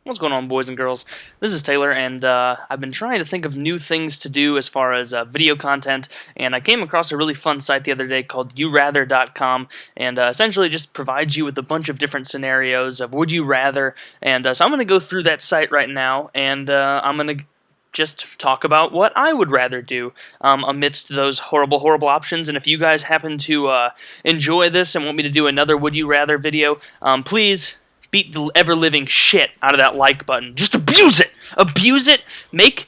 What's going on, boys and girls? This is Taylor, and I've been trying to think of new things to do as far as video content, and I came across a really fun site the other day called yourather.com, and essentially just provides you with a bunch of different scenarios of would you rather, and so I'm going to go through that site right now, and I'm going to just talk about what I would rather do amidst those horrible, horrible options. And if you guys happen to enjoy this and want me to do another Would You Rather video, please beat the ever-living shit out of that like button. Just abuse it! Abuse it!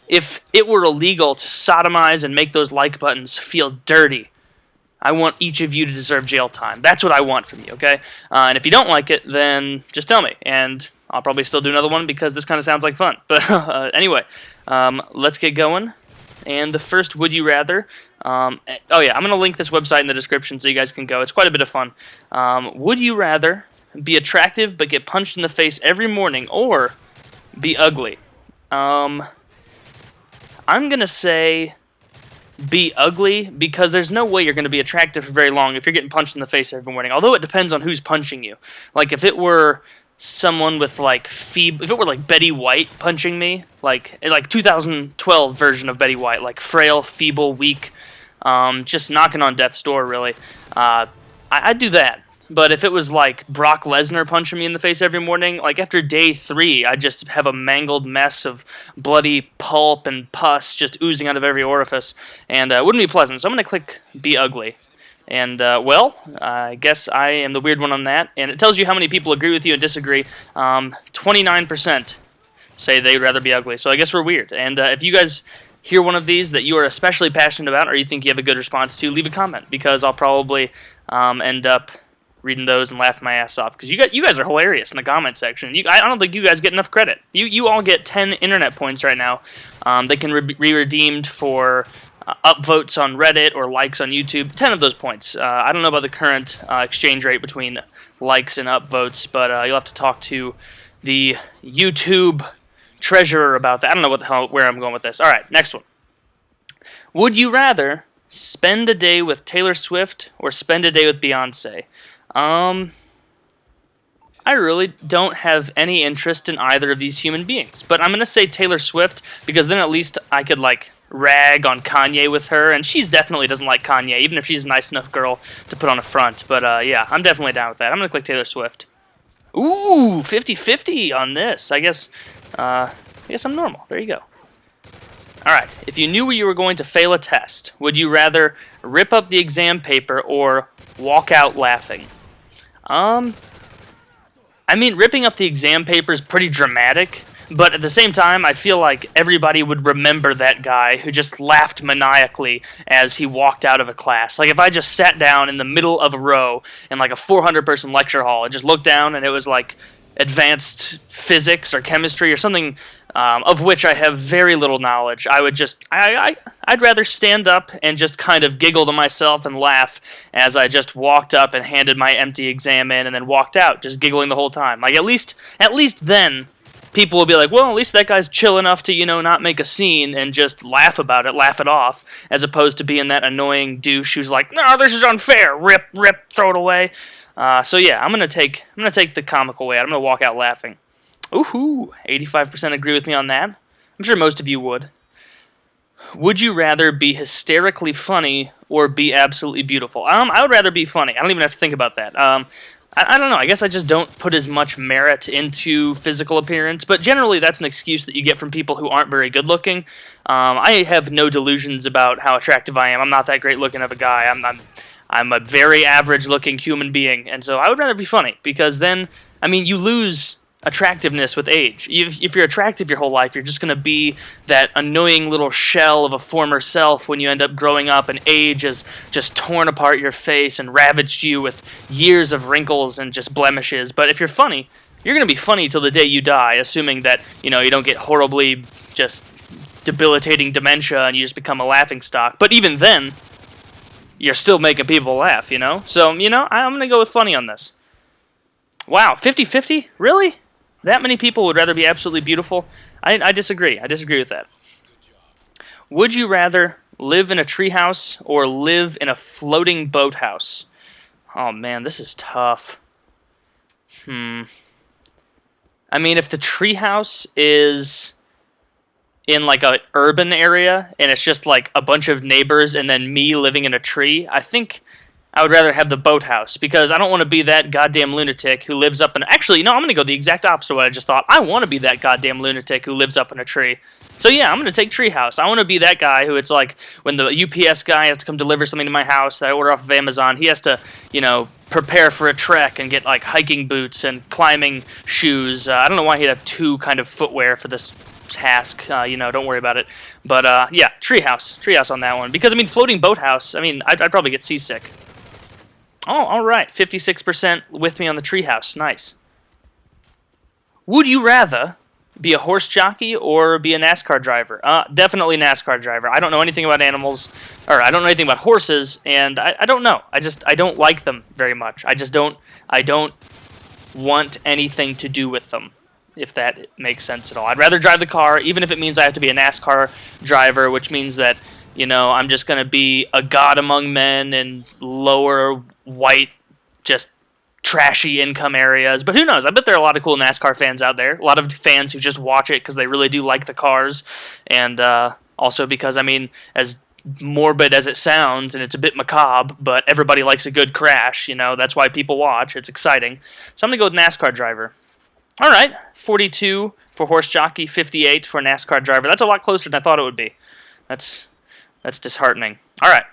If it were illegal to sodomize and make those like buttons feel dirty, I want each of you to deserve jail time. That's what I want from you, okay? And if you don't like it, then just tell me, and I'll probably still do another one because this kind of sounds like fun. But anyway, let's get going. And the first Would You Rather, oh yeah, I'm going to link this website in the description so you guys can go. It's quite a bit of fun. Would you rather be attractive but get punched in the face every morning, or be ugly? I'm going to say be ugly, because there's no way you're going to be attractive for very long if you're getting punched in the face every morning. Although it depends on who's punching you. Like, if it were someone with, like, if it were, like, Betty White punching me, like 2012 version of Betty White, like, frail, feeble, weak, just knocking on death's door, really, I'd do that. But if it was like Brock Lesnar punching me in the face every morning, like after day 3, I'd just have a mangled mess of bloody pulp and pus just oozing out of every orifice, and it wouldn't be pleasant. So I'm going to click Be Ugly. And, well, I guess I am the weird one on that. And it tells you how many people agree with you and disagree. 29% say they'd rather be ugly. So I guess we're weird. And if you guys hear one of these that you are especially passionate about, or you think you have a good response to, leave a comment, because I'll probably end up reading those and laughing my ass off, because you guys are hilarious in the comment section. I don't think you guys get enough credit. You all get 10 internet points right now. They can be redeemed for upvotes on Reddit or likes on YouTube. 10 of those points. I don't know about the current exchange rate between likes and upvotes, but you'll have to talk to the YouTube treasurer about that. I don't know where I'm going with this. All right, next one. Would you rather spend a day with Taylor Swift or spend a day with Beyonce? I really don't have any interest in either of these human beings, but I'm going to say Taylor Swift, because then at least I could, like, rag on Kanye with her, and she definitely doesn't like Kanye, even if she's a nice enough girl to put on a front. But, yeah, I'm definitely down with that. I'm going to click Taylor Swift. Ooh, 50-50 on this. I guess I'm normal. There you go. Alright, if you knew you were going to fail a test, would you rather rip up the exam paper or walk out laughing? I mean, ripping up the exam paper is pretty dramatic, but at the same time, I feel like everybody would remember that guy who just laughed maniacally as he walked out of a class. Like, if I just sat down in the middle of a row in, like, a 400-person lecture hall and just looked down and it was, like, advanced physics or chemistry or something of which I have very little knowledge, I would just, I'd rather stand up and just kind of giggle to myself and laugh as I just walked up and handed my empty exam in and then walked out, just giggling the whole time. Like, at least then, people will be like, well, at least that guy's chill enough to, not make a scene and just laugh about it, laugh it off, as opposed to being that annoying douche who's like, no, this is unfair, rip, throw it away. So yeah, I'm gonna take the comical way out. I'm gonna walk out laughing. Ooh, 85% agree with me on that. I'm sure most of you would. Would you rather be hysterically funny or be absolutely beautiful? I would rather be funny. I don't even have to think about that. I don't know. I guess I just don't put as much merit into physical appearance, but generally that's an excuse that you get from people who aren't very good looking. I have no delusions about how attractive I am. I'm not that great looking of a guy. I'm a very average looking human being, and so I would rather be funny, because then, I mean, you lose attractiveness with age. If you're attractive your whole life, you're just going to be that annoying little shell of a former self when you end up growing up and age has just torn apart your face and ravaged you with years of wrinkles and just blemishes. But if you're funny, you're going to be funny till the day you die, assuming that, you don't get horribly just debilitating dementia and you just become a laughingstock. But even then, you're still making people laugh, So, I'm going to go with funny on this. Wow, 50-50? Really? That many people would rather be absolutely beautiful? I disagree. I disagree with that. Would you rather live in a treehouse or live in a floating boathouse? Oh, man, this is tough. I mean, if the treehouse is in like a urban area and it's just like a bunch of neighbors and then me living in a tree, I think I would rather have the boathouse because I don't want to be that goddamn lunatic who lives up in. Actually, no, I'm going to go the exact opposite of what I just thought. I want to be that goddamn lunatic who lives up in a tree. So yeah, I'm going to take treehouse. I want to be that guy who it's like when the UPS guy has to come deliver something to my house that I order off of Amazon, he has to, prepare for a trek and get like hiking boots and climbing shoes. I don't know why he'd have two kind of footwear for this task. Don't worry about it. But yeah, treehouse on that one because I mean floating boathouse. I mean I'd probably get seasick. Oh, all right, 56% with me on the treehouse. Nice. Would you rather be a horse jockey or be a NASCAR driver? Definitely NASCAR driver. I don't know anything about animals, or I don't know anything about horses, and I don't know. I don't like them very much. I don't want anything to do with them, if that makes sense at all. I'd rather drive the car, even if it means I have to be a NASCAR driver, which means that, I'm just going to be a god among men in lower white, just trashy income areas. But who knows? I bet there are a lot of cool NASCAR fans out there. A lot of fans who just watch it because they really do like the cars. And also because, I mean, as morbid as it sounds, and it's a bit macabre, but everybody likes a good crash. That's why people watch. It's exciting. So I'm going to go with NASCAR driver. All right, 42 for horse jockey, 58 for NASCAR driver. That's a lot closer than I thought it would be. That's disheartening. All right.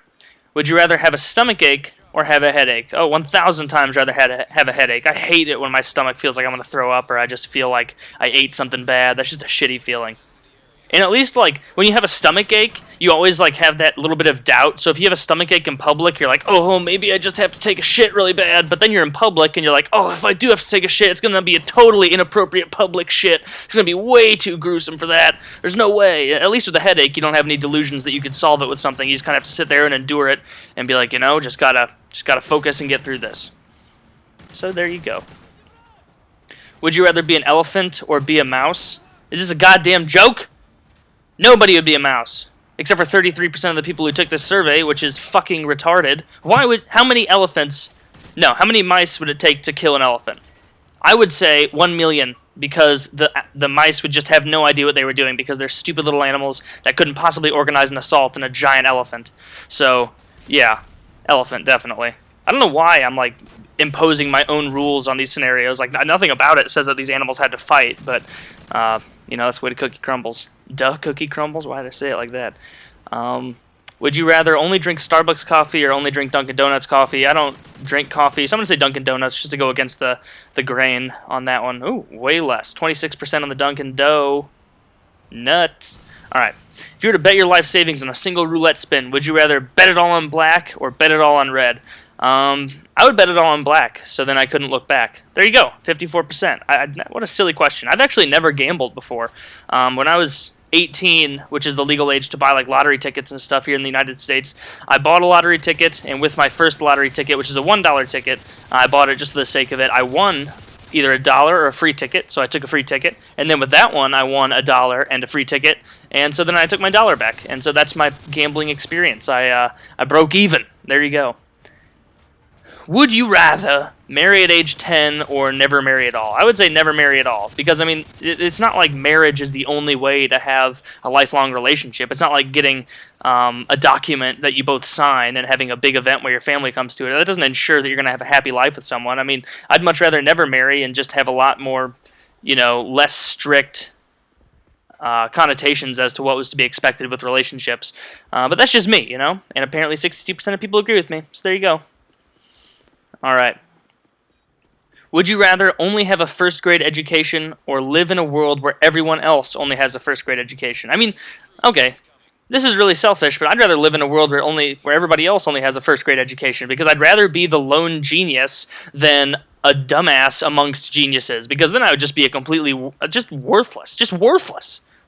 Would you rather have a stomach ache or have a headache? Oh, 1,000 times rather have a headache. I hate it when my stomach feels like I'm going to throw up or I just feel like I ate something bad. That's just a shitty feeling. And at least, like, when you have a stomach ache, you always, like, have that little bit of doubt. So if you have a stomach ache in public, you're like, oh, maybe I just have to take a shit really bad. But then you're in public, and you're like, oh, if I do have to take a shit, it's going to be a totally inappropriate public shit. It's going to be way too gruesome for that. There's no way. At least with a headache, you don't have any delusions that you could solve it with something. You just kind of have to sit there and endure it and be like, just gotta focus and get through this. So there you go. Would you rather be an elephant or be a mouse? Is this a goddamn joke? Nobody would be a mouse, except for 33% of the people who took this survey, which is fucking retarded. How many mice would it take to kill an elephant? I would say 1 million, because the mice would just have no idea what they were doing, because they're stupid little animals that couldn't possibly organize an assault on a giant elephant. So, yeah, elephant, definitely. I don't know why I'm, like, imposing my own rules on these scenarios. Like, nothing about it says that these animals had to fight, but, that's the way the cookie crumbles. Duh, cookie crumbles? Why did I say it like that? Would you rather only drink Starbucks coffee or only drink Dunkin' Donuts coffee? I don't drink coffee, so I'm going to say Dunkin' Donuts just to go against the grain on that one. Ooh, way less. 26% on the Dunkin' Dough. Nuts. All right. If you were to bet your life savings on a single roulette spin, would you rather bet it all on black or bet it all on red? I would bet it all on black, so then I couldn't look back. There you go, 54%. What a silly question. I've actually never gambled before. When I was 18, which is the legal age to buy like lottery tickets and stuff here in the United States, I bought a lottery ticket, and with my first lottery ticket, which is a $1 ticket, I bought it just for the sake of it. I won either $1 or a free ticket, so I took a free ticket, and then with that one, I won $1 and a free ticket, and so then I took my $1 back, and so that's my gambling experience. I broke even. There you go. Would you rather marry at age 10 or never marry at all? I would say never marry at all, because, I mean, it's not like marriage is the only way to have a lifelong relationship. It's not like getting a document that you both sign and having a big event where your family comes to it. That doesn't ensure that you're going to have a happy life with someone. I mean, I'd much rather never marry and just have a lot more, less strict connotations as to what was to be expected with relationships. But that's just me, and apparently 62% of people agree with me, so there you go. All right. Would you rather only have a first grade education or live in a world where everyone else only has a first grade education? I mean, okay, this is really selfish, but I'd rather live in a world where everybody else only has a first grade education, because I'd rather be the lone genius than a dumbass amongst geniuses, because then I would just be a completely just worthless.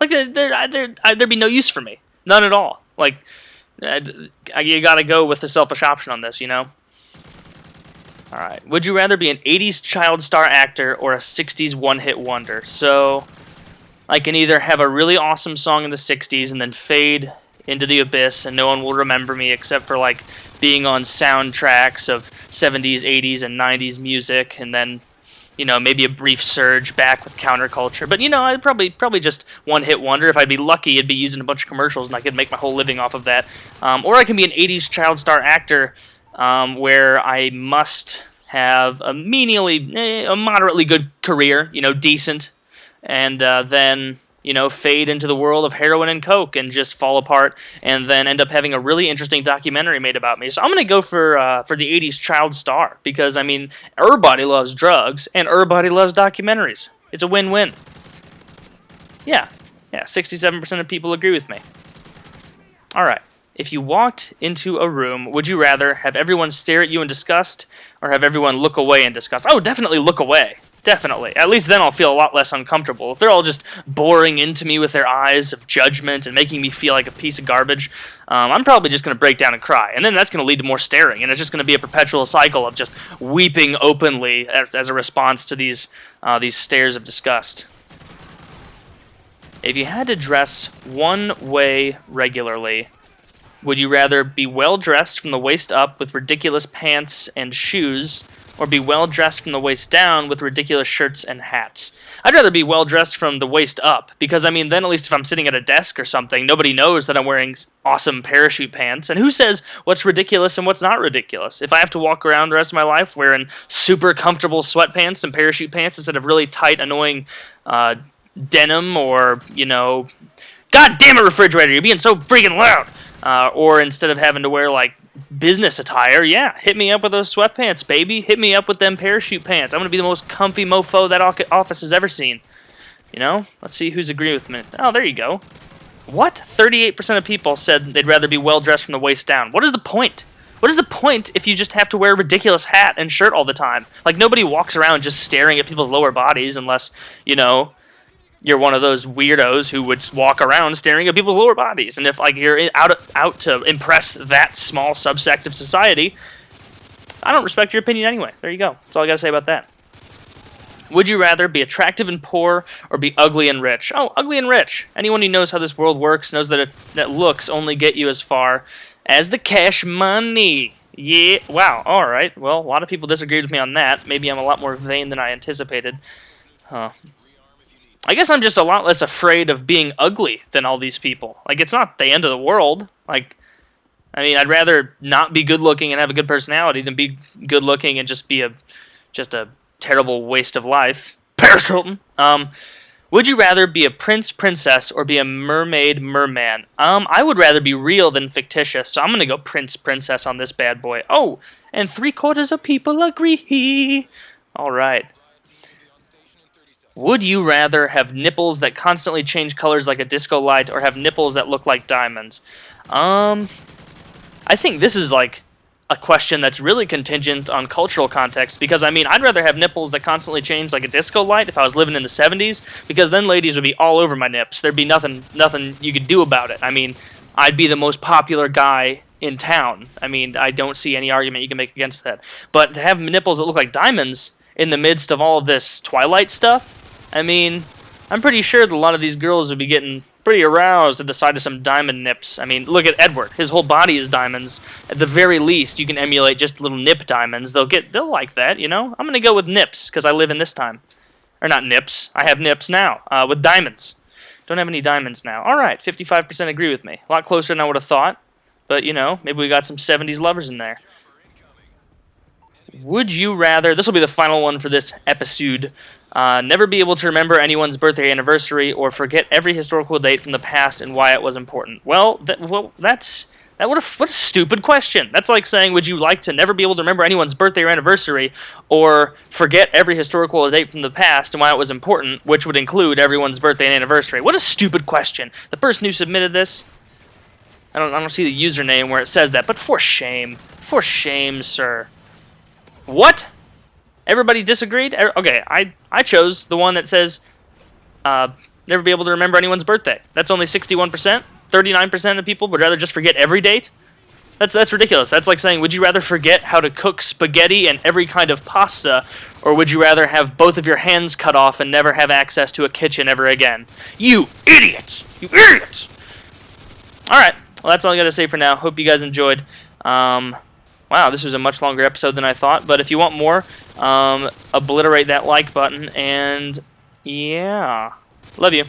Like there'd be no use for me, none at all. Like you got to go with the selfish option on this, All right. Would you rather be an 80s child star actor or a 60s one-hit wonder? So I can either have a really awesome song in the 60s and then fade into the abyss and no one will remember me except for like being on soundtracks of 70s, 80s, and 90s music, and then maybe a brief surge back with counterculture. But I'd probably just one-hit wonder. If I'd be lucky, it'd be using a bunch of commercials, and I could make my whole living off of that. Or I can be an '80s child star actor, where I must have a moderately good career, decent, and then fade into the world of heroin and coke and just fall apart, and then end up having a really interesting documentary made about me. So I'm gonna go for the '80s child star, because everybody loves drugs and everybody loves documentaries. It's a win-win. Yeah, 67% of people agree with me. All right. If you walked into a room, would you rather have everyone stare at you in disgust or have everyone look away in disgust? Oh, definitely look away. Definitely. At least then I'll feel a lot less uncomfortable. If they're all just boring into me with their eyes of judgment and making me feel like a piece of garbage, I'm probably just going to break down and cry. And then that's going to lead to more staring, and it's just going to be a perpetual cycle of just weeping openly as a response to these stares of disgust. If you had to dress one way regularly, would you rather be well-dressed from the waist up with ridiculous pants and shoes, or be well-dressed from the waist down with ridiculous shirts and hats? I'd rather be well-dressed from the waist up, because, then at least if I'm sitting at a desk or something, nobody knows that I'm wearing awesome parachute pants. And who says what's ridiculous and what's not ridiculous? If I have to walk around the rest of my life wearing super comfortable sweatpants and parachute pants instead of really tight, annoying denim, or, God damn it, refrigerator, you're being so freaking loud! Or instead of having to wear, business attire, yeah, hit me up with those sweatpants, baby. Hit me up with them parachute pants. I'm going to be the most comfy mofo that office has ever seen. Let's see who's agreeing with me. Oh, there you go. What? 38% of people said they'd rather be well-dressed from the waist down. What is the point? What is the point if you just have to wear a ridiculous hat and shirt all the time? Nobody walks around just staring at people's lower bodies unless, you're one of those weirdos who would walk around staring at people's lower bodies. And if you're out to impress that small subsect of society, I don't respect your opinion anyway. There you go. That's all I got to say about that. Would you rather be attractive and poor or be ugly and rich? Oh, ugly and rich. Anyone who knows how this world works knows that looks only get you as far as the cash money. Yeah. Wow. All right. Well, a lot of people disagreed with me on that. Maybe I'm a lot more vain than I anticipated. Huh. I guess I'm just a lot less afraid of being ugly than all these people. It's not the end of the world. I'd rather not be good-looking and have a good personality than be good-looking and just be a terrible waste of life. Paris Hilton. Would you rather be a prince, princess, or be a mermaid, merman? I would rather be real than fictitious, so I'm going to go prince, princess on this bad boy. Oh, and 3/4 of people agree. All right. Would you rather have nipples that constantly change colors like a disco light, or have nipples that look like diamonds? I think this is a question that's really contingent on cultural context, because I'd rather have nipples that constantly change like a disco light if I was living in the 70s, because then ladies would be all over my nips. There'd be nothing you could do about it. I'd be the most popular guy in town. I don't see any argument you can make against that. But to have nipples that look like diamonds in the midst of all of this Twilight stuff, I'm pretty sure that a lot of these girls would be getting pretty aroused at the sight of some diamond nips. Look at Edward. His whole body is diamonds. At the very least, you can emulate just little nip diamonds. They'll like that, I'm going to go with nips, because I live in this time. Or not nips. I have nips now, with diamonds. Don't have any diamonds now. All right, 55% agree with me. A lot closer than I would have thought. But, maybe we got some 70s lovers in there. Would you rather, this will be the final one for this episode, never be able to remember anyone's birthday anniversary, or forget every historical date from the past and why it was important? What a stupid question. That's like saying, would you like to never be able to remember anyone's birthday or anniversary, or forget every historical date from the past and why it was important, which would include everyone's birthday and anniversary? What a stupid question. The person who submitted this, I don't see the username where it says that, but for shame, sir. What? Everybody disagreed? Okay, I chose the one that says never be able to remember anyone's birthday. That's only 61%. 39% of people would rather just forget every date. That's ridiculous. That's like saying, would you rather forget how to cook spaghetti and every kind of pasta, or would you rather have both of your hands cut off and never have access to a kitchen ever again? You idiots! You idiots! Alright, well, that's all I got to say for now. Hope you guys enjoyed. Wow, this was a much longer episode than I thought, but if you want more, obliterate that like button, and yeah. Love you.